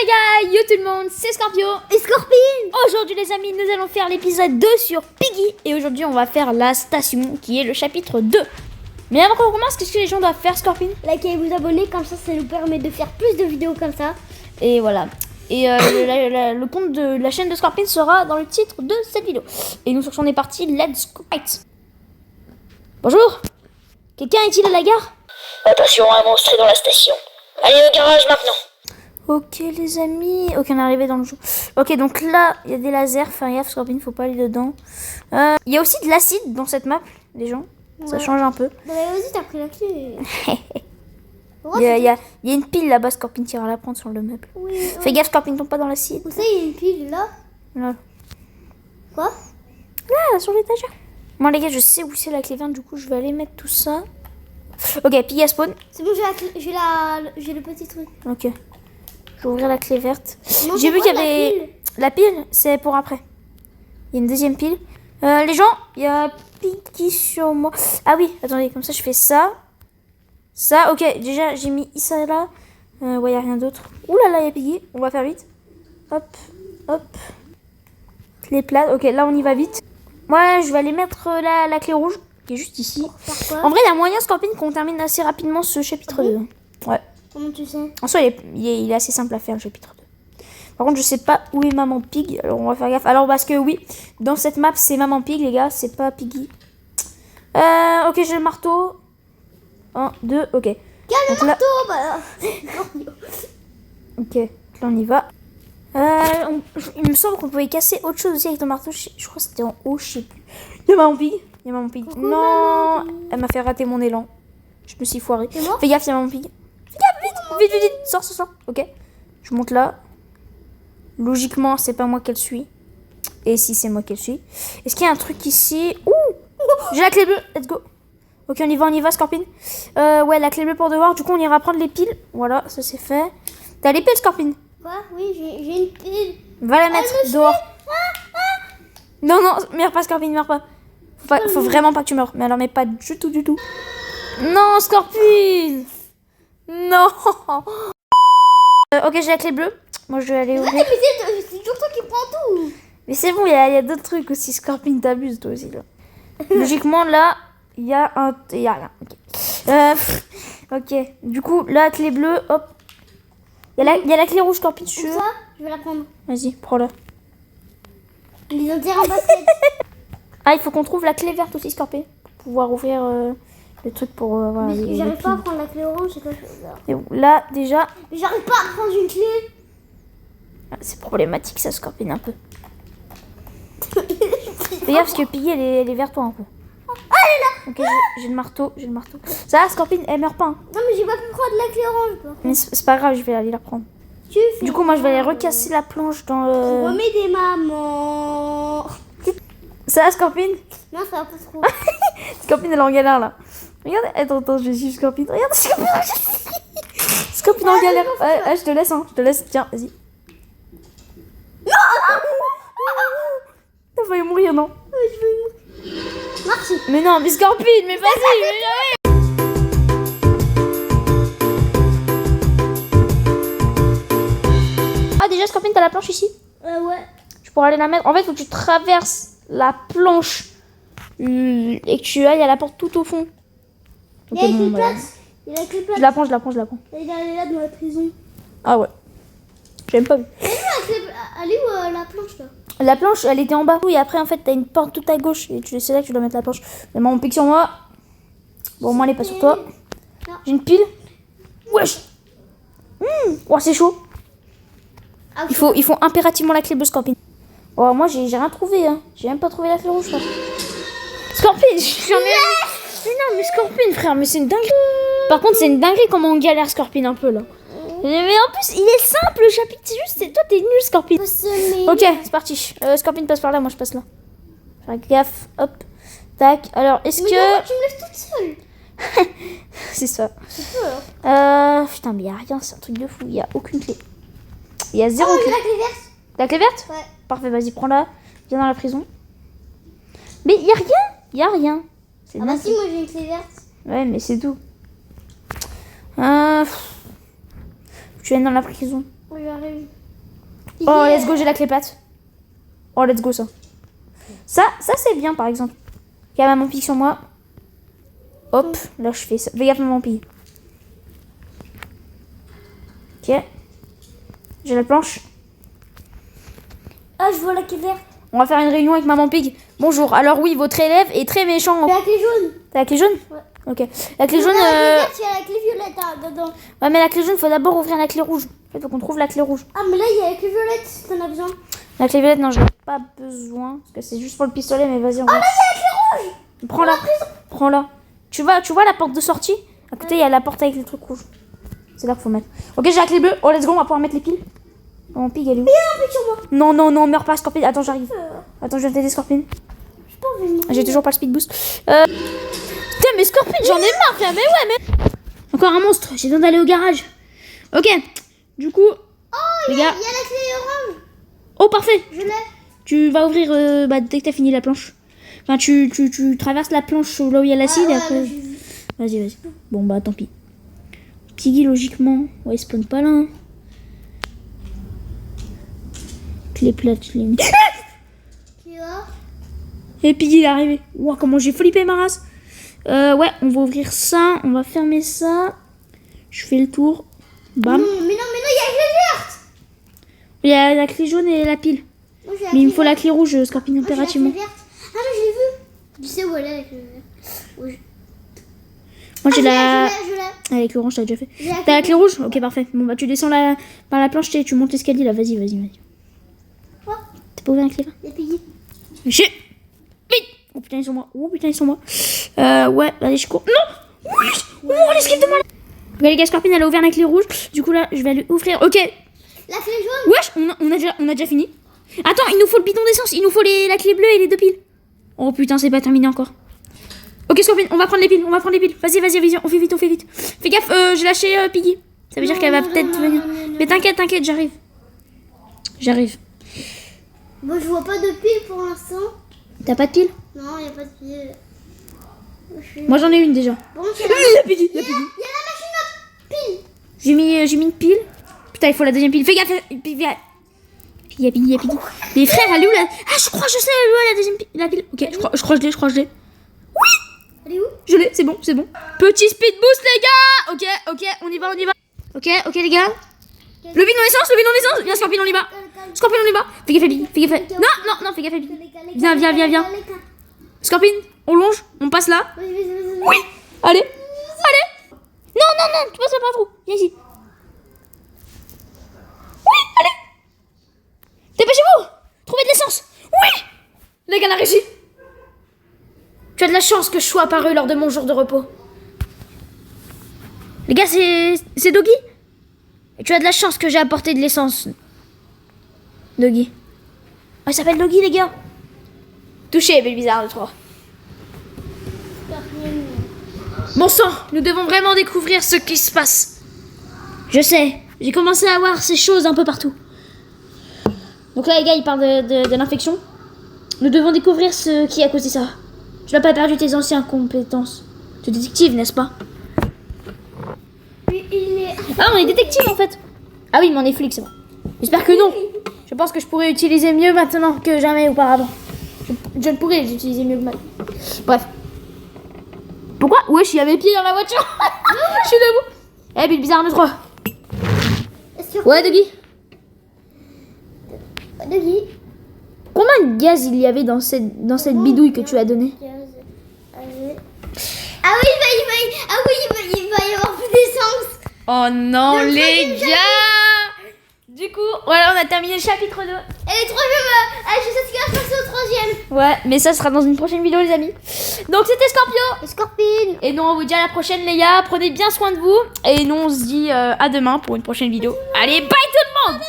les gars, yo tout le monde, c'est Scorpio et Scorpine. Aujourd'hui les amis, nous allons faire l'épisode 2 sur Piggy. Et aujourd'hui on va faire la station qui est le chapitre 2. Mais avant qu'on commence, qu'est-ce que les gens doivent faire, Scorpine? Likez et vous abonner, comme ça nous permet de faire plus de vidéos comme ça. Et voilà. Et le compte de la chaîne de Scorpine sera dans le titre de cette vidéo. Et nous sur on est parti, let's go. Bonjour. Quelqu'un est-il à la gare? Attention, un monstre est dans la station. Allez au garage maintenant. Ok les amis, ok on est arrivé dans le jeu. Ok donc là il y a des lasers, faire gaffe Scorpion, faut pas aller dedans. Il y a aussi de l'acide dans cette map, les gens, ça change un peu. Bah vas-y t'as pris la clé. Il y a une pile là-bas, Scorpion qui ira la prendre sur le meuble. Oui, Fais gaffe Scorpion, tombe pas dans l'acide. Vous savez il y a une pile là. Là, Quoi? là sur l'étagère. Moi les gars je sais où c'est la clé verte, du coup je vais aller mettre tout ça. Ok, Piggy à spawn. C'est bon j'ai le petit truc. Ok. Je vais ouvrir la clé verte. Non, J'ai vu qu'il y la avait... pile. La pile, c'est pour après. Il y a une deuxième pile. Les gens, il y a Piggy sur moi. Ah oui, attendez, comme ça je fais ça. Ça, ok, déjà j'ai mis ça là. Ouais, il n'y a rien d'autre. Ouh là là, il y a Piggy. On va faire vite. Hop, hop. Clé plate. Ok, là on y va vite. Moi, je vais aller mettre la clé rouge qui est juste ici. En vrai, il y a moyen, Scorpion, qu'on termine assez rapidement ce chapitre 2. Ouais. Comment tu sais? En soi, il est assez simple à faire le chapitre 2. Par contre, je sais pas où est Maman Pig. Alors, on va faire gaffe. Alors, parce que oui, dans cette map, c'est Maman Pig, les gars. C'est pas Piggy. Ok, j'ai le marteau. 1, 2, ok. Quel le marteau bah... Ok, là, on y va. Il me semble qu'on pouvait casser autre chose aussi avec le marteau. Je crois que c'était en haut, je sais plus. Il y a Maman Pig. Il y a Maman Pig. Coucou, Non, Maman Pig. Elle m'a fait rater mon élan. Je me suis foirée. C'est mort? Fais gaffe, il y a Maman Pig. Fais gaffe, vite, vite, vite, vite. Sors. Ok. Je monte là. Logiquement, c'est pas moi qu'elle suit. Et si c'est moi qu'elle suit. Est-ce qu'il y a un truc ici? Ouh! J'ai la clé bleue. Let's go. Ok, on y va, Scorpion. Ouais, la clé bleue pour devoir. Du coup, on ira prendre les piles. Voilà, ça c'est fait. T'as les piles, Scorpion? Quoi? Oui j'ai une pile. Va la mettre dehors. Non, meurs pas, Scorpion, meurs pas. Faut vraiment pas que tu meurs. Mais alors, mais pas du tout. Non, Scorpion! Non! Ok, j'ai la clé bleue. Moi, je vais aller ouvrir. Mais c'est toujours toi qui prends tout. Mais c'est bon, il y a d'autres trucs aussi. Scorpion, t'abuses toi aussi, là. Logiquement, là, il y a un... Il y a rien. Ok. Ok. Du coup, la clé bleue, hop. Il y a la clé rouge, Scorpion, dessus. Ça, je vais la prendre. Vas-y, prends-la. Les intérêts en basket. Ah, il faut qu'on trouve la clé verte aussi, Scorpion. Pour pouvoir ouvrir le truc pour... voilà, Mais j'arrive pas à prendre la clé orange, c'est quoi ça? Et là, déjà... Mais j'arrive pas à prendre une clé. C'est problématique, ça, Scorpion, un peu. Fais gaffe, parce que Piggy, elle est vers toi, un peu. Ah, elle est là. Ok, j'ai le marteau. Ça va, Scorpion, elle meurt pas. Hein. Non mais j'ai pas pu prendre la clé orange. Quoi. Mais c'est pas grave, je vais aller la prendre. Tu fais Du coup, moi, je vais aller recasser la planche dans le... remets des mamans. Ça va, Scorpion? Non, ça va pas trop. Scorpion, elle est en galère, là. Regarde, attends, je vais suivre Scorpion. Regarde, Scorpion. Scorpion en galère. Je te laisse, hein. Tiens, vas-y. Non! T'as failli mourir, non? Je vais mourir. Merci. Mais non, mais Scorpion, mais vas-y, mais Ah, déjà, Scorpion, t'as la planche ici? Ouais. Je pourrais aller la mettre. En fait, faut que tu traverses la planche et que tu ailles à la porte tout au fond. Il y a Ok, la clé bon, plate. Il y a la clé plate. je la prends. Elle est là dans la prison. Ah ouais. J'ai même pas vu. Elle est où elle est où la planche là? La planche, elle était en bas. Et après, en fait, t'as une porte tout à gauche. Et c'est là que tu dois mettre la planche. Mais mon pique sur moi. Bon, moi, elle est pas sur toi. Non. J'ai une pile. Wesh. Oh, c'est chaud. Ah, Il faut impérativement la clé bleue, Scorpion. Oh, moi, j'ai rien trouvé. Hein. J'ai même pas trouvé la clé rouge, là. Scorpion, j'en ai... Mais non, mais Scorpion, frère, mais c'est une dinguerie. Par contre, c'est une dinguerie comment on galère, Scorpion, un peu, là. Mais en plus, il est simple, le chapitre. C'est juste, toi, t'es nul, Scorpion. Ok, c'est parti. Scorpion passe par là, moi, je passe là. Faire gaffe, hop. Tac. Alors, est-ce mais que... non, tu me laisses toute seule. C'est ça. C'est peur. Putain, mais il y a rien, c'est un truc de fou. Il y a aucune clé. Il y a zéro Oh, clé. la clé verte. La clé verte? Ouais. Parfait, vas-y, prends-la. Viens dans la prison. Mais il y a rien. Il y a rien. C'est Ah bah dingue. si, moi j'ai une clé verte. Ouais, mais c'est tout. Tu es dans la prison. Oh, j'arrive. Oh, let's go, j'ai la clé plate. Oh, let's go, ça. Ça c'est bien, par exemple. Il y a maman pique sur moi. Hop, là, je fais ça. Fais gaffe, maman pique. Ok. J'ai la planche. Ah, je vois la clé verte. On va faire une réunion avec maman pig. Bonjour. Alors oui, votre élève est très méchant. La clé jaune. T'as la clé jaune? Ouais. Ok. La clé jaune... La clé verte, il y a la clé violette dedans. Ouais, mais la clé jaune, faut d'abord ouvrir la clé rouge. En fait, faut qu'on trouve la clé rouge. Ah, mais là, il y a la clé violette si t'en as besoin. La clé violette, non, je n'ai pas besoin. Parce que c'est juste pour le pistolet, mais vas-y, on va... Ah, là, il y a la clé rouge. Prends-la. Prends-la. Tu vois la porte de sortie? À côté, il y a la porte avec le truc rouge. C'est là qu'il faut mettre. Ok, j'ai la clé bleue. Oh, let's go, on va pouvoir mettre les piles. Mon pig, elle est où? Il y a un pic sur moi. Non, non, non, meurs pas, Scorpion. Attends, j'arrive. Attends, je viens t'aider, Scorpion. J'ai pas envie de mourir. J'ai toujours pas le speed boost. Putain, mais Scorpion, j'en ai marre, frère. Mais ouais, mais... Encore un monstre. J'ai besoin d'aller au garage. Ok. Du coup, les gars... Il y a la clé orange. Oh, parfait. Je l'ai. Tu vas ouvrir dès que t'as fini la planche. Enfin, tu traverses la planche là où il y a l'acide et après... Vas-y, vas-y. Bon, bah, tant pis. Piggy, logiquement... Ouais, il spawn pas là. Hein. Clé plate, je l'ai mis. Qui va? Et Piggy, il est arrivé. Ouah, comment j'ai flippé ma race. Ouais, on va ouvrir ça. On va fermer ça. Je fais le tour. Bam. Non, mais non, il y a la clé verte. Il y a la clé jaune et la pile. Moi, j'ai la Mais il clé me faut la verte. clé rouge, Scorpion, Moi, j'ai la impérativement. clé verte. Ah, mais je l'ai vue. Tu sais où elle est, la clé verte? Oui. Moi, j'ai la... Je l'ai. Avec l'orange, t'as déjà fait. J'ai la T'as la clé rouge? Ok, parfait. Bon, bah, tu descends par la planche et tu montes l'escalier là. Vas-y, vas-y, vas-y. Quoi? T'as pas ouvert la clé là? Il y a Piggy. J'ai... Vite! Oh putain, ils sont moi. Oh putain, ils sont moi. Ouais, allez, je cours. Non! Oui! Oh, l'esquive de moi! Ok, les gars, Scorpion, elle a ouvert la clé rouge. Du coup, là, je vais lui ouvrir. Ok. La clé jaune. Wesh, on a déjà fini. Attends, il nous faut le bidon d'essence. Il nous faut la clé bleue et les 2 piles. Oh putain, c'est pas terminé encore. Ok, Scorpion, on va prendre les piles. Vas-y, on fait vite. Fais gaffe, j'ai lâché Piggy. Ça veut dire qu'elle va peut-être venir. Mais t'inquiète, j'arrive. Bon, je vois pas de pile pour l'instant. T'as pas de pile? Non, il n'y a pas de pile. Moi, j'en ai une déjà. Bon, c'est la... Il y a Piggy, Il y a la machine à pile. J'ai mis une pile. Putain, il faut la deuxième pile. Fais gaffe. Piggy. Les frères, elle est où là? Ah, je sais, elle est où la deuxième pile? La pile. Ok, je crois que je l'ai. Elle est où? Je l'ai, c'est bon. Petit speed boost, les gars. Ok, on y va. Ok, les gars. Le bidon d'essence. Viens, Scorpion, on y va. Fais gaffe, Piggy. Non, fais gaffe, Piggy. Viens. Scorpion, on longe, on passe là. Vas-y. Oui. Allez. Non, tu passes pas trop. Viens ici. Oui, allez. Dépêchez-vous. Trouvez de l'essence. Oui. Les gars, on a réussi. Tu as de la chance que je sois apparu lors de mon jour de repos. Les gars, c'est Doggy. Et tu as de la chance que j'ai apporté de l'essence. Doggy. Oh, il s'appelle Doggy, les gars. Touché, belle bizarre de 3. Bon sang, nous devons vraiment découvrir ce qui se passe. Je sais, j'ai commencé à voir ces choses un peu partout. Donc là, les gars, il parle de l'infection. Nous devons découvrir ce qui a causé ça. Tu n'as pas perdu tes anciennes compétences de détective, n'est-ce pas? Oui, il est... Ah, on est détective en fait. Ah oui, mais on est flic, c'est bon. J'espère que non. Je pense que je pourrais utiliser mieux maintenant que jamais auparavant. Je ne pourrais les utiliser mieux que maintenant. Bref. Pourquoi? Wesh, il y a mes pieds dans la voiture. Je suis debout. Eh, Bill Bizarre 3. Ouais, Doggy. Doggy. Combien de gaz il y avait dans cette bidouille que tu as donnée? Ah oui, il va y avoir plus d'essence. Oh non, les gars. Du coup, voilà, on a terminé le chapitre 2. Et le troisième, je sais ce qui va se passer au troisième. Ouais, mais ça sera dans une prochaine vidéo, les amis. Donc, c'était Scorpio. Le Scorpion. Et nous, on vous dit à la prochaine, les gars. Prenez bien soin de vous. Et nous, on se dit à demain pour une prochaine vidéo. Allez, bye tout le monde.